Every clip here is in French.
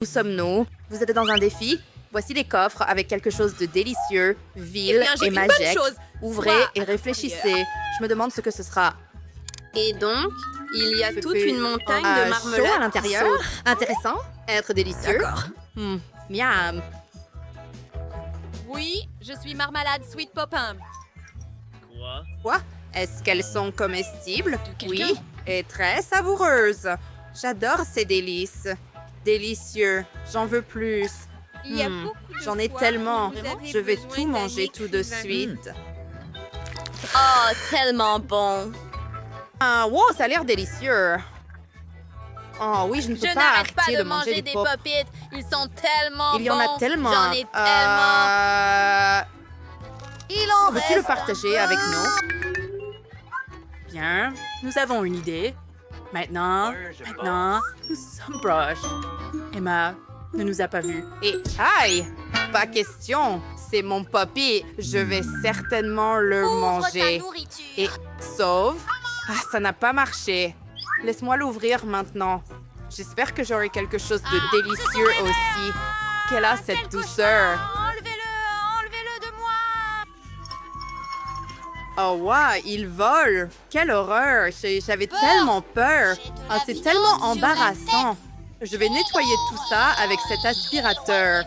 Où sommes-nous? Vous êtes dans un défi? Voici les coffres avec quelque chose de délicieux, vil et magique. Ouvrez et réfléchissez. Je me demande ce que ce sera. Et donc, il y a toute une montagne de marmelade chaud à l'intérieur. Intéressant. Être délicieux. Miam. Oui, je suis Marmalade Sweet Popin. Quoi? Est-ce qu'elles sont comestibles? Oui, et très savoureuses. J'adore ces délices. Délicieux. J'en veux plus. Il y a beaucoup de J'en ai fois tellement. où vous avez Je vais besoin tout d'un manger tout de écrivain. suite. Oh, tellement bon! Ah, wow, ça a l'air délicieux. Oh oui, je ne peux Je pas n'arrête pas arrêter de de manger manger des des pop. pop-it. Ils sont tellement bons. Il y en a tellement. J'en ai tellement. Il en Veux-tu le reste partager un avec peu. nous? Bien, nous avons une idée. Maintenant, nous sommes proches. Emma ne nous a pas vus. Et aïe! Pas question. C'est mon poppy. Je vais certainement le manger. Et sauve. Ah, ça n'a pas marché. Laisse-moi l'ouvrir maintenant. J'espère que j'aurai quelque chose de délicieux aussi. Quelle a cette douceur? Enlevez-le de moi. Oh ouais, il vole. Quelle horreur. J'avais tellement peur. Ah, c'est tellement embarrassant. Je vais nettoyer tout ça avec cet aspirateur.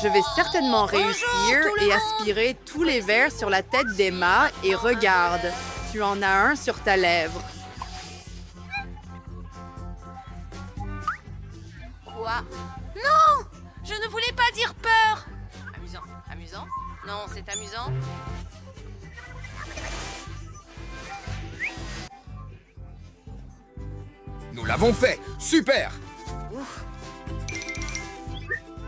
Je vais certainement réussir et aspirer tous les verres sur la tête d'Emma. Et regarde, tu en as un sur ta lèvre. Quoi? Non! Je ne voulais pas dire peur. Amusant. Amusant? Non, c'est amusant. Nous l'avons fait! Super!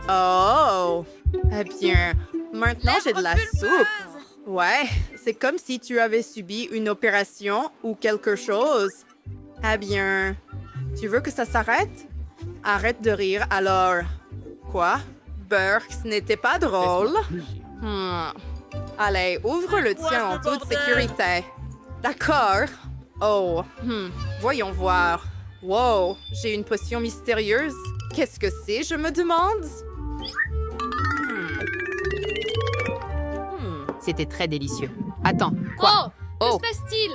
Oh! Eh bien, maintenant j'ai de la soupe. Ouais, c'est comme si tu avais subi une opération ou quelque chose. Eh bien, tu veux que ça s'arrête? Arrête de rire alors. Quoi? Burke, ce n'était pas drôle? Allez, ouvre le tien en toute sécurité. D'accord. Oh, voyons voir. Wow, j'ai une potion mystérieuse. Qu'est-ce que c'est, je me demande? C'était très délicieux. Attends, quoi? Oh! Que se passe-t-il?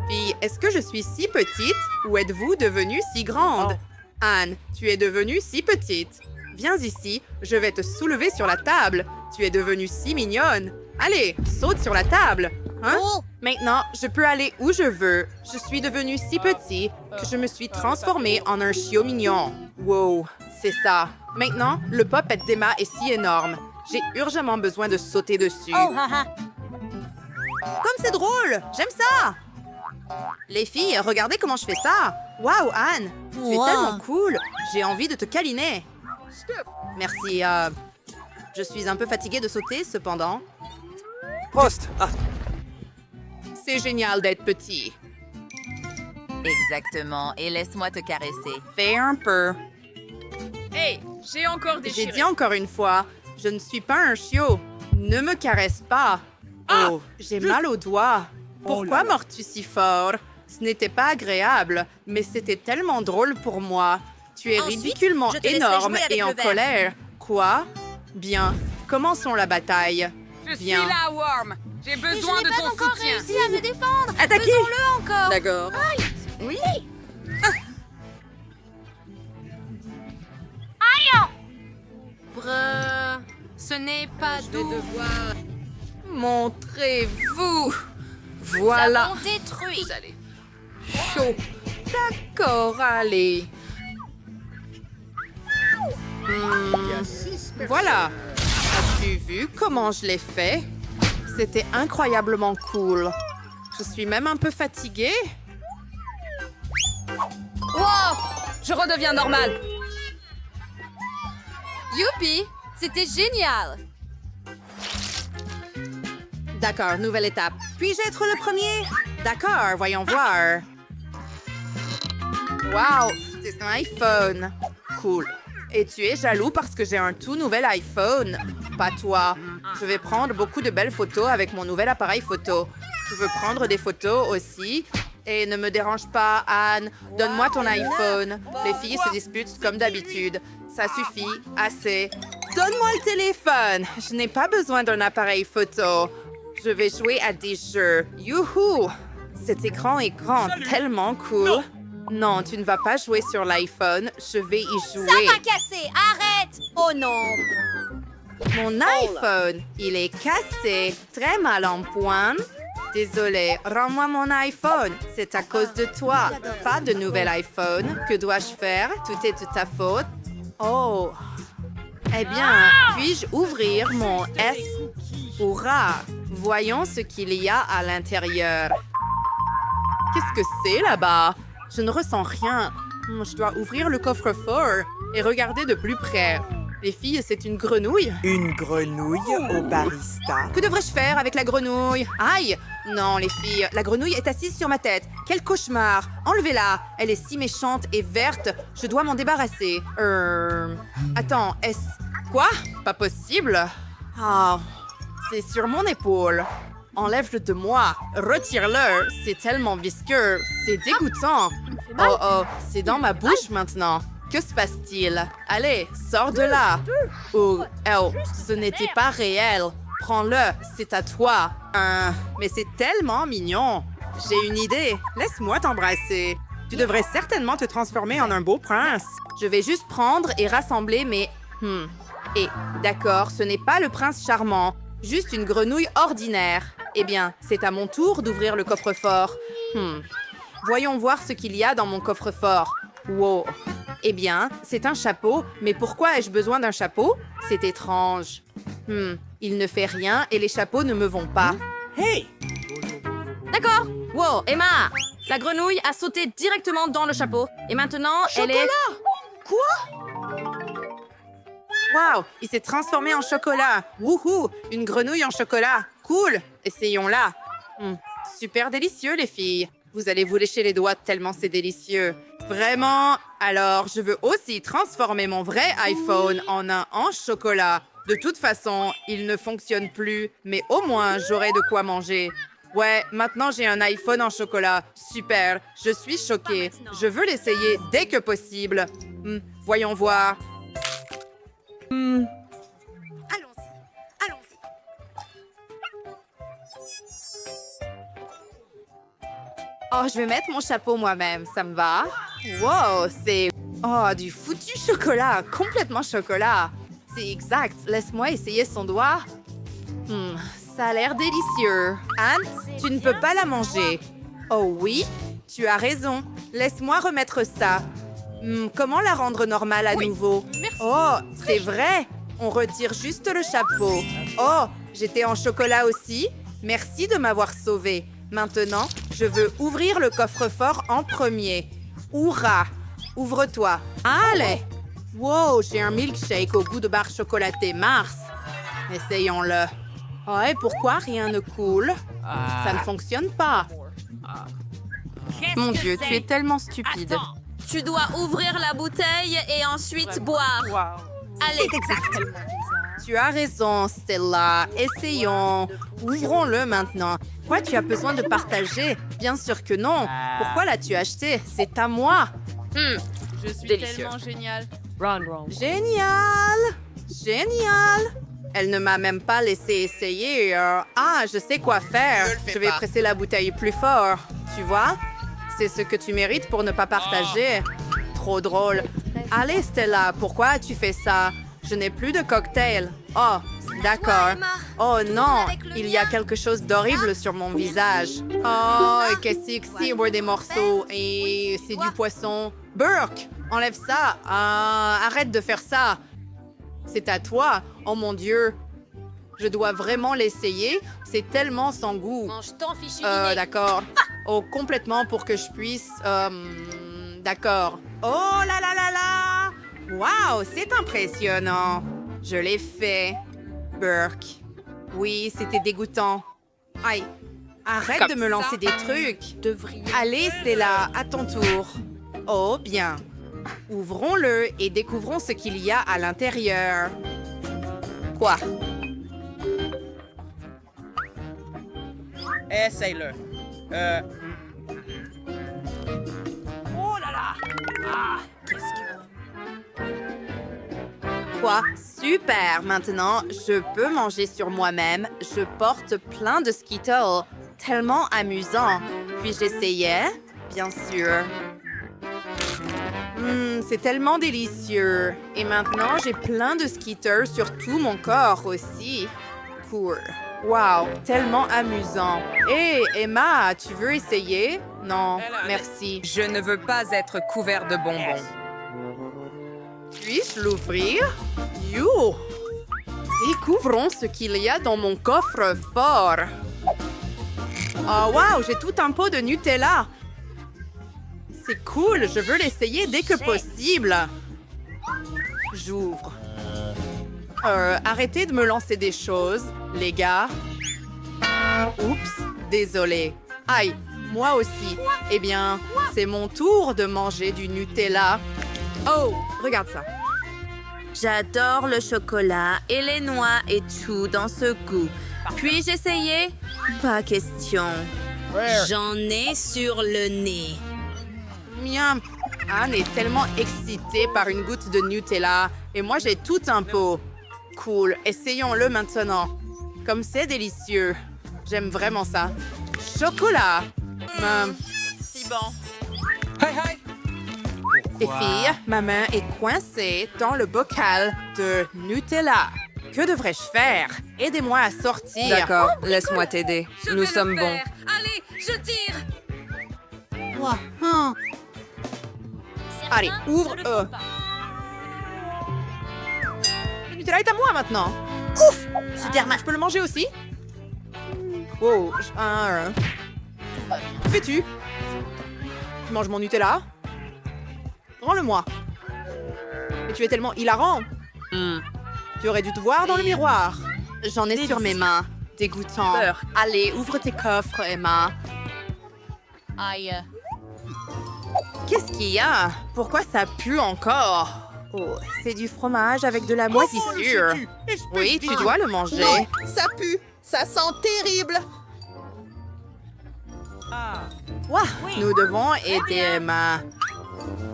Puis, est-ce que je suis si petite ou êtes-vous devenue si grande? Anne, tu es devenue si petite. Viens ici, je vais te soulever sur la table. Tu es devenue si mignonne. Allez, saute sur la table. Hein? Maintenant, je peux aller où je veux. Je suis devenue si petit que je me suis transformée en un chiot mignon. Wow, c'est ça. Maintenant, le pop-et d'Emma est si énorme. J'ai urgemment besoin de sauter dessus. Comme c'est drôle! J'aime ça! Les filles, regardez comment je fais ça! Waouh, Anne! Tu es tellement cool! J'ai envie de te câliner! Merci, je suis un peu fatiguée de sauter, cependant. Prost! Ah, C'est génial d'être petit. Exactement. Et laisse-moi te caresser. Fais un peu. Hey, j'ai encore J'ai dit encore une fois, je ne suis pas un chiot. Ne me caresse pas. Oh, j'ai mal aux doigts. Pourquoi mords-tu si fort? Ce n'était pas agréable, mais c'était tellement drôle pour moi. Tu es Ensuite, ridiculement je te laisserai énorme jouer avec et en le verre. colère. Quoi? Bien, commençons la bataille. Je suis Bien. là, Worm. J'ai Mais besoin je de n'ai pas ton encore soutien. réussi à me défendre. Attaquez! Faisons-le encore. D'accord. Oui. Ce n'est pas doux. Montrez-vous. Voilà. Détruit. Chaud. D'accord, allez. Voilà. As-tu vu comment je l'ai fait? C'était incroyablement cool. Je suis même un peu fatiguée. Wow! Je redeviens normal. Youpi! C'était génial. D'accord, nouvelle étape. Puis-je être le premier? D'accord, voyons voir. Wow, c'est un iPhone. Cool. Et tu es jaloux parce que j'ai un tout nouvel iPhone? Pas toi. Je vais prendre beaucoup de belles photos avec mon nouvel appareil photo. Tu veux prendre des photos aussi? Et ne me dérange pas, Anne. Donne-moi ton iPhone. Les filles se disputent comme d'habitude. Ça suffit, assez. Donne-moi le téléphone. Je n'ai pas besoin d'un appareil photo. Je vais jouer à des jeux. Youhou! Cet écran est grand, tellement cool. Non, tu ne vas pas jouer sur l'iPhone. Je vais y Ça jouer. va casser. Arrête. Oh non. Mon iPhone, il est cassé. Très mal en point. Désolée, rends-moi mon iPhone. C'est à cause de toi. Pas de nouvel iPhone. Que dois-je faire? Tout est de ta faute. Oh. Eh bien, puis-je ouvrir mon S? Hurrah! Voyons ce qu'il y a à l'intérieur. Qu'est-ce que c'est là-bas? Je ne ressens rien. Je dois ouvrir le coffre-fort et regarder de plus près. Les filles, c'est une grenouille. Une grenouille au barista. Que devrais-je faire avec la grenouille? Aïe! Non, les filles, la grenouille est assise sur ma tête. Quel cauchemar! Enlevez-la! Elle est si méchante et verte. Je dois m'en débarrasser. Attends, est-ce... Quoi? Pas possible? Ah, c'est sur mon épaule. Enlève-le de moi. Retire-le. C'est tellement visqueux. C'est dégoûtant. Oh oh, c'est dans ma bouche maintenant. Que se passe-t-il? Allez, sors de là. Oh, ce n'était pas réel. Prends-le, c'est à toi. Mais c'est tellement mignon. J'ai une idée. Laisse-moi t'embrasser. Tu devrais certainement te transformer en un beau prince. Je vais juste prendre et rassembler mes... Et, d'accord, ce n'est pas le prince charmant. Juste une grenouille ordinaire. Eh bien, c'est à mon tour d'ouvrir le coffre-fort. Voyons voir ce qu'il y a dans mon coffre-fort. Wow. Eh bien, c'est un chapeau, mais pourquoi ai-je besoin d'un chapeau? C'est étrange. Il ne fait rien et les chapeaux ne me vont pas. Hey! D'accord. Wow, Emma, la grenouille a sauté directement dans le chapeau. Et maintenant, elle est... Wow, il s'est transformé en chocolat. Wouhou, une grenouille en chocolat. Cool, essayons-la. Super délicieux, les filles. Vous allez vous lécher les doigts tellement c'est délicieux. Vraiment? Alors, je veux aussi transformer mon vrai iPhone en un en chocolat. De toute façon, il ne fonctionne plus, mais au moins, j'aurai de quoi manger. Ouais, maintenant j'ai un iPhone en chocolat. Super, je suis choquée. Je veux l'essayer dès que possible. Voyons voir. Allons-y. Allons-y. Oh, je vais mettre mon chapeau moi-même, ça me va. Wow, c'est... Oh, du foutu chocolat, complètement chocolat. C'est exact, laisse-moi essayer son doigt. Ça a l'air délicieux. Anne, tu ne peux pas la manger. Oh oui, tu as raison. Laisse-moi remettre ça. Comment la rendre normale à nouveau? Oh, c'est vrai. On retire juste le chapeau. Oh, j'étais en chocolat aussi. Merci de m'avoir sauvée. Maintenant, je veux ouvrir le coffre-fort en premier. Hurrah! Ouvre-toi. Allez! Wow, j'ai un milkshake au goût de barre chocolatée Mars. Essayons-le. Oh, et pourquoi rien ne coule? Ça ne fonctionne pas. Mon Dieu, tu es tellement stupide. Tu dois ouvrir la bouteille et ensuite boire. Allez, Tu as raison, Stella. Essayons. Ouvrons-le maintenant. Quoi, tu as besoin de partager? Bien sûr que non. Pourquoi l'as-tu acheté? C'est à moi. Je suis Délicieux. tellement géniale. Génial! Génial! Elle ne m'a même pas laissé essayer. Ah, je sais quoi faire. Ne le fais Je vais pas. presser la bouteille plus fort. Tu vois? C'est ce que tu mérites pour ne pas partager. Trop drôle. Allez, Stella, pourquoi as-tu fait ça? Je n'ai plus de cocktail. Oh, d'accord. Emma. Oh non, Avec le il y a mien. quelque chose d'horrible sur mon visage. Oh, qu'est-ce que c'est? Boire des morceaux et c'est du poisson. Burke, enlève ça. Ah, arrête de faire ça. C'est à toi. Oh mon Dieu. Je dois vraiment l'essayer. C'est tellement sans goût. mange ton fichu. D'accord. Oh, complètement pour que je puisse... D'accord. Oh là là là là! Wow, c'est impressionnant. Je l'ai fait. Burke. Oui, c'était dégoûtant. Aïe. Arrête Comme de me lancer des trucs. Devriez. Allez, Stella, à ton tour. Oh, bien. Ouvrons-le et découvrons ce qu'il y a à l'intérieur. Quoi? Essaye-le. Quoi? Super! Maintenant, je peux manger sur moi-même. Je porte plein de Skittles. Tellement amusant. Puis-je essayer? Bien sûr. C'est tellement délicieux. Et maintenant, j'ai plein de Skittles sur tout mon corps aussi. Cool. Wow, tellement amusant. Hé, Emma, tu veux essayer? Non, merci. Je ne veux pas être couvert de bonbons. Puis-je l'ouvrir? You! Découvrons ce qu'il y a dans mon coffre-fort. Oh, wow, j'ai tout un pot de Nutella. C'est cool, je veux l'essayer dès que possible. J'ouvre. Arrêtez de me lancer des choses, les gars. Oups, désolé. Aïe, moi aussi. Eh bien, c'est mon tour de manger du Nutella. Oh, regarde ça. J'adore le chocolat et les noix et tout dans ce goût. Puis-je essayer? Pas question. J'en ai sur le nez. Miam. Anne est tellement excitée par une goutte de Nutella et moi j'ai tout un pot. Cool, essayons-le maintenant. Comme c'est délicieux. J'aime vraiment ça. Chocolat. Si bon. Hey, hey! Les filles, ma main est coincée dans le bocal de Nutella. Que devrais-je faire? Aidez-moi à sortir. D'accord, laisse-moi t'aider. Nous sommes bons. Allez, je tire. Allez, ouvre. Le Nutella est à moi maintenant. Ouf! Super, je peux le manger aussi? Oh, que fais-tu? Tu manges mon Nutella? Rends-le-moi. Mais tu es tellement hilarant. Tu aurais dû te voir dans le miroir. J'en ai sur mes mains. Dégoûtant. Beurre. Allez, ouvre tes coffres, Emma. Aïe. Qu'est-ce qu'il y a? Pourquoi ça pue encore? Oh, c'est du fromage avec de la moisissure. Oui, tu dois le manger. Ça pue. Ça sent terrible. Ouah, nous devons aider Emma.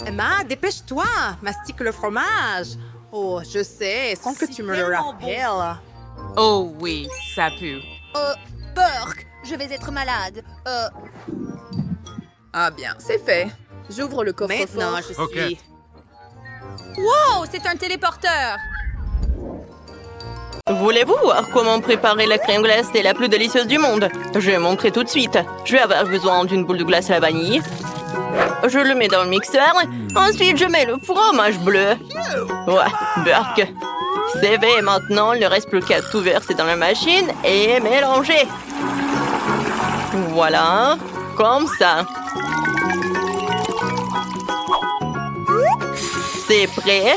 Emma, dépêche-toi. Mastique le fromage. Oh, je sais, sans que tu me le rappelles. Oh oui, ça pue. Burk, je vais être malade. Ah bien, c'est fait. J'ouvre le coffre-fort. Maintenant, je suis... Oh, c'est un téléporteur! Voulez-vous voir comment préparer la crème glacée la plus délicieuse du monde? Je vais montrer tout de suite. Je vais avoir besoin d'une boule de glace à la vanille. Je le mets dans le mixeur. Ensuite, je mets le fromage bleu. Ouais, Burk. C'est fait, maintenant, il ne reste plus qu'à tout verser dans la machine et mélanger. Voilà, comme ça. C'est prêt,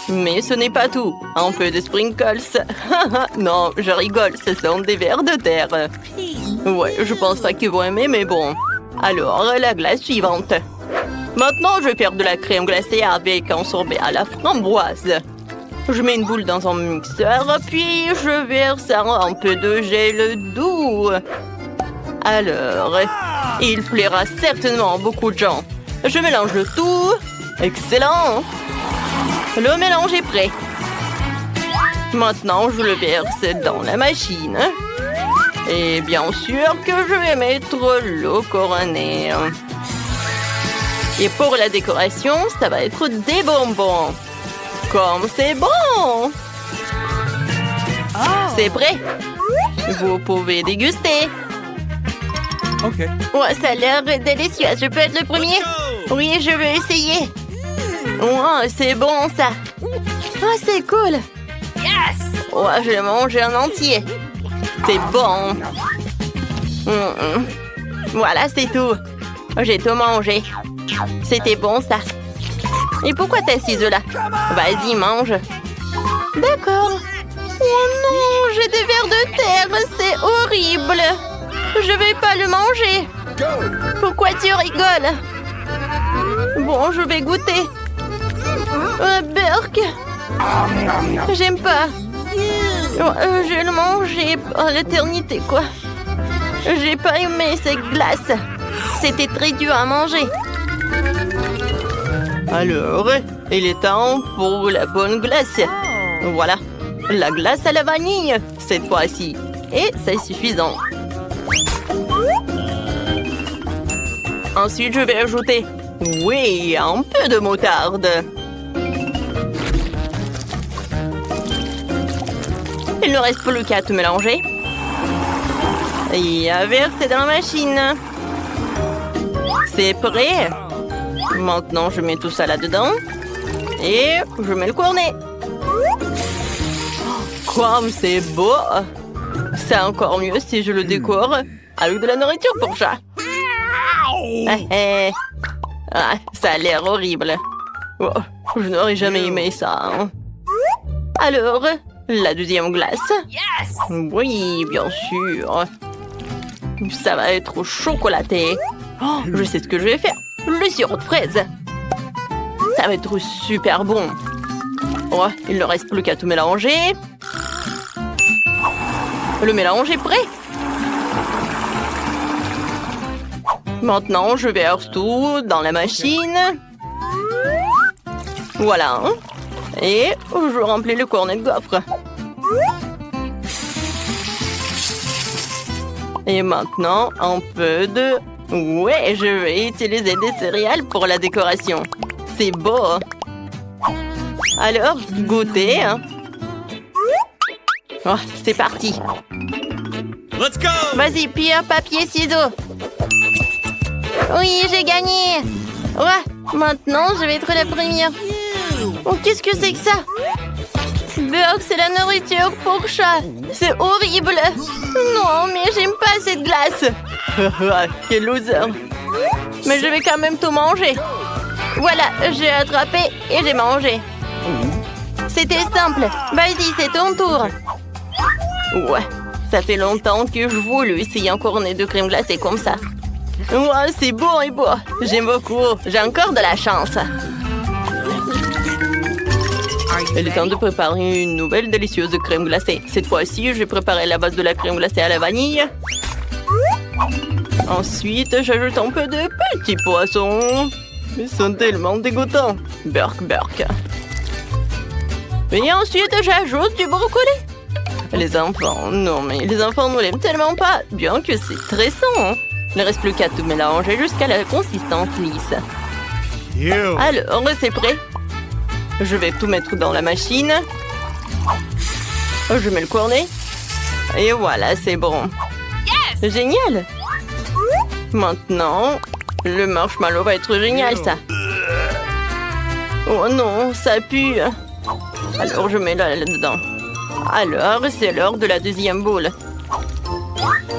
mais ce n'est pas tout. Un peu de sprinkles. Non, je rigole, ce sont des vers de terre. Ouais, je pense pas qu'ils vont aimer, mais bon. Alors, la glace suivante. Maintenant, je vais faire de la crème glacée avec un sorbet à la framboise. Je mets une boule dans un mixeur, puis je verse un peu de gel doux. Alors, il plaira certainement à beaucoup de gens. Je mélange le tout. Excellent! Le mélange est prêt. Maintenant, je le verse dans la machine. Et bien sûr que je vais mettre l'eau couronnée. Et pour la décoration, ça va être des bonbons. Comme c'est bon! C'est prêt. Vous pouvez déguster. OK. Ouais, ça a l'air délicieux. Je peux être le premier? Oui, je veux essayer. Ouais, c'est bon, ça. Ah, c'est cool. Yes! Ouais, je vais manger en entier. C'est bon. Voilà, c'est tout. J'ai tout mangé. C'était bon, ça. Et pourquoi t'es assise là? Vas-y, mange. D'accord. Oh non, j'ai des vers de terre. C'est horrible. Je vais pas le manger. Pourquoi tu rigoles? Bon, je vais goûter. Burk. J'aime pas. Je vais le manger à l'éternité, quoi. J'ai pas aimé cette glace. C'était très dur à manger. Alors, il est temps pour la bonne glace. Voilà, la glace à la vanille, cette fois-ci. Et c'est suffisant. Ensuite, je vais ajouter, oui, un peu de moutarde. Il ne reste plus qu'à tout mélanger. Et à verser dans la machine. C'est prêt. Maintenant, je mets tout ça là-dedans. Et je mets le cornet. Comme c'est beau! C'est encore mieux si je le décore avec de la nourriture pour chat. Ah, ça a l'air horrible. Oh, je n'aurais jamais aimé ça. Hein. Alors, la deuxième glace. Oui, bien sûr. Ça va être chocolaté. Oh, je sais ce que je vais faire. Le sirop de fraise. Ça va être super bon. Oh, il ne reste plus qu'à tout mélanger. Le mélange est prêt. Maintenant, je verse tout dans la machine. Voilà. Et je remplis le cornet de gaufre. Et maintenant, un peu de... Ouais, je vais utiliser des céréales pour la décoration. C'est beau. Alors, goûtez. Hein. Oh, c'est parti. Let's go! Vas-y, pierre, papier, ciseaux. Oui, j'ai gagné. Ouais, maintenant, je vais être la première. Oh, qu'est-ce que c'est que ça? Burk, c'est la nourriture pour chat. C'est horrible. Non, mais j'aime pas cette glace. Quel loser. Mais je vais quand même tout manger. Voilà, j'ai attrapé et j'ai mangé. C'était simple. Vas-y, c'est ton tour. Ouais, ça fait longtemps que je voulais essayer un cornet de crème glacée comme ça. Ouais, c'est beau et beau. J'aime beaucoup. J'ai encore de la chance. Il est temps de préparer une nouvelle délicieuse crème glacée. Cette fois-ci, je vais préparer la base de la crème glacée à la vanille. Ensuite, j'ajoute un peu de petits poissons. Ils sont tellement dégoûtants. Burk, burk. Et ensuite, j'ajoute du brocoli. Les enfants, non mais les enfants ne l'aiment tellement pas, bien que c'est très sain. Il ne reste plus qu'à tout mélanger jusqu'à la consistance lisse. Alors, c'est prêt. Je vais tout mettre dans la machine. Je mets le cornet. Et voilà, c'est bon. Génial. Maintenant, le marshmallow va être génial, ça. Oh non, ça pue. Alors, je mets là-dedans. Alors, c'est l'heure de la deuxième boule.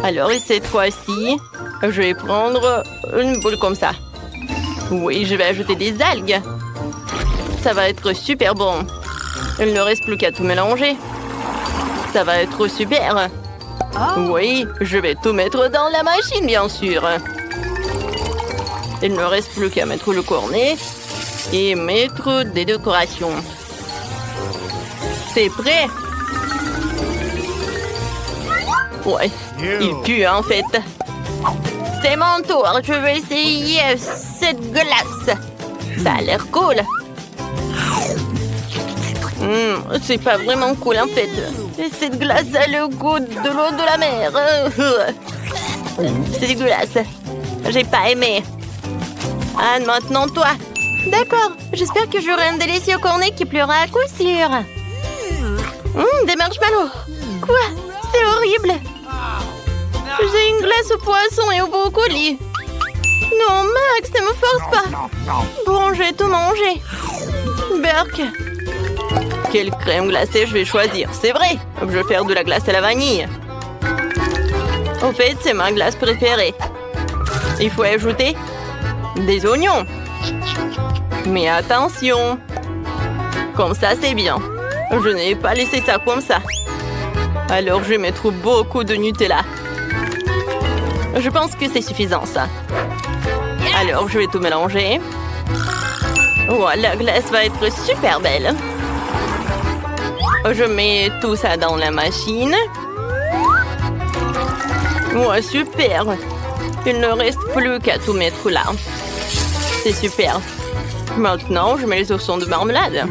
Alors, et cette fois-ci, je vais prendre une boule comme ça. Oui, je vais ajouter des algues. Ça va être super bon. Il ne reste plus qu'à tout mélanger. Ça va être super. Oui, je vais tout mettre dans la machine, bien sûr. Il ne reste plus qu'à mettre le cornet et mettre des décorations. C'est prêt. Ouais, il pue en fait. C'est mon tour, je vais essayer cette glace. Ça a l'air cool. C'est pas vraiment cool en fait. Cette glace a le goût de l'eau de la mer. C'est dégueulasse. J'ai pas aimé. Anne, maintenant toi. D'accord, j'espère que j'aurai un délicieux cornet qui plaira à coup sûr. Des marshmallows. Quoi? C'est horrible. J'ai une glace au poisson et au brocoli. Non, Max, ne me force pas. Bon, je vais tout manger. Burk. Quelle crème glacée je vais choisir? C'est vrai, je vais faire de la glace à la vanille. En fait, c'est ma glace préférée. Il faut ajouter des oignons. Mais attention. Comme ça, c'est bien. Je n'ai pas laissé ça comme ça. Alors, je vais mettre beaucoup de Nutella. Je pense que c'est suffisant, ça. Alors, je vais tout mélanger. Oh, la glace va être super belle. Je mets tout ça dans la machine. Ouais, super. Il ne reste plus qu'à tout mettre là. C'est super. Maintenant, je mets les oursons de marmelade.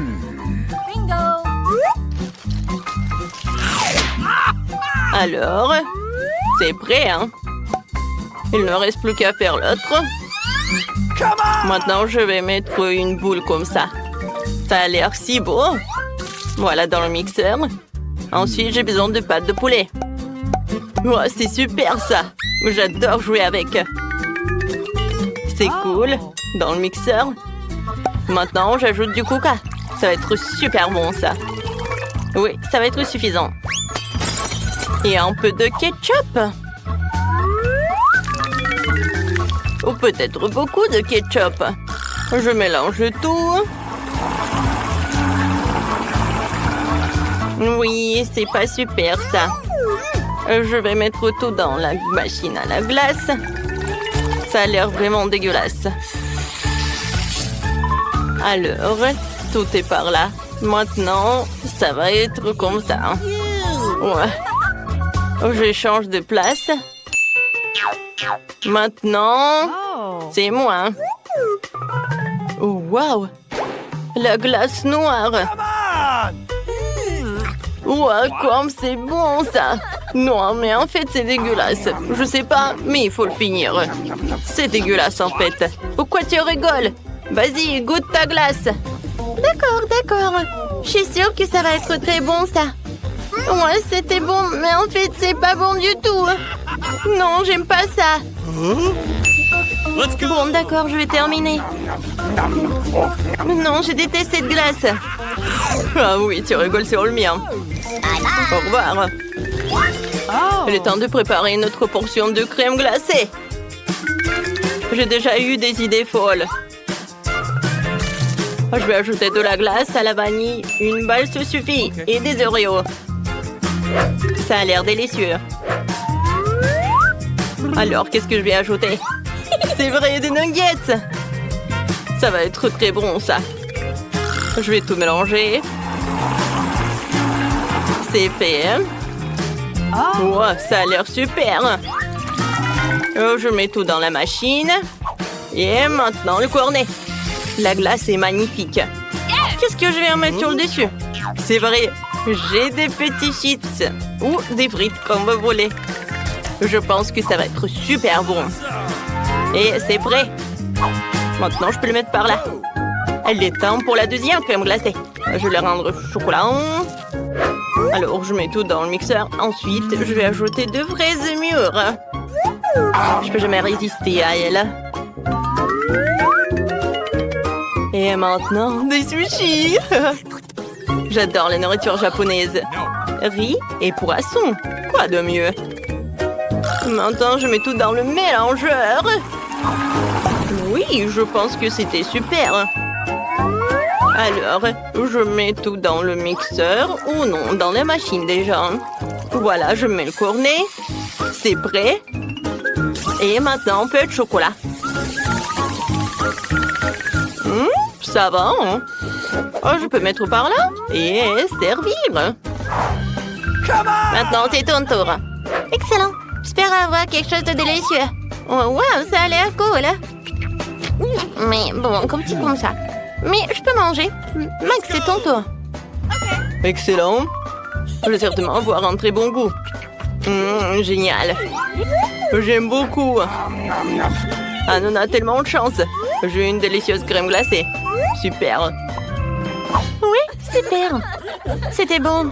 Alors, c'est prêt, hein? Il ne reste plus qu'à faire l'autre. Maintenant, je vais mettre une boule comme ça. Ça a l'air si beau. Voilà, dans le mixeur. Ensuite, j'ai besoin de pâte de poulet. Oh, c'est super, ça. J'adore jouer avec. C'est cool. Dans le mixeur. Maintenant, j'ajoute du coca. Ça va être super bon, ça. Oui, ça va être suffisant. Et un peu de ketchup. Ou peut-être beaucoup de ketchup. Je mélange tout. Oui, c'est pas super, ça. Je vais mettre tout dans la machine à la glace. Ça a l'air vraiment dégueulasse. Alors, tout est par là. Maintenant, ça va être comme ça. Ouais. Je change de place. Maintenant, c'est moi. Oh, wow! La glace noire. Wow, comme c'est bon, ça! Non, mais en fait, c'est dégueulasse. Je sais pas, mais il faut le finir. C'est dégueulasse, en fait. Pourquoi tu rigoles? Vas-y, goûte ta glace. D'accord, d'accord. Je suis sûre que ça va être très bon, ça. Ouais, c'était bon, mais en fait, c'est pas bon du tout. Non, j'aime pas ça. Let's go. Bon, d'accord, je vais terminer. Non, je déteste cette glace. Ah oui, tu rigoles sur le mien. Au revoir. Il est temps de préparer une autre portion de crème glacée. J'ai déjà eu des idées folles. Je vais ajouter de la glace à la vanille. Une balle se suffit. Et des Oreos. Ça a l'air délicieux. Alors, qu'est-ce que je vais ajouter? C'est vrai, des nuggets. Ça va être très bon, ça. Je vais tout mélanger. C'est fait. Oh, ça a l'air super. Je mets tout dans la machine. Et maintenant, le cornet. La glace est magnifique. Qu'est-ce que je vais en mettre sur le dessus? C'est vrai, j'ai des petits chips. Ou des frites, comme vous voulez. Je pense que ça va être super bon. Et c'est prêt. Maintenant, je peux le mettre par là. Il est temps pour la deuxième crème glacée. Je vais la rendre chocolat. Alors, je mets tout dans le mixeur. Ensuite, je vais ajouter de fraises mûres. Je peux jamais résister à elle. Et maintenant, des sushis. J'adore la nourriture japonaise. Riz et poisson. Quoi de mieux? Maintenant, je mets tout dans le mélangeur. Oui, je pense que c'était super. Alors, je mets tout dans le mixeur ou non, dans la machine déjà. Voilà, je mets le cornet. C'est prêt. Et maintenant, un peu de chocolat. Ça va, hein? Oh, je peux mettre par là et servir. Maintenant, c'est ton tour. Excellent. J'espère avoir quelque chose de délicieux. Oh, wow, ça a l'air cool. Mais bon, comme ça. Mais je peux manger. Max, c'est ton tour. Excellent. Je vais certainement avoir un très bon goût. Génial. J'aime beaucoup. Ah, on a tellement de chance. J'ai une délicieuse crème glacée. Super. Oui, super. C'était bon.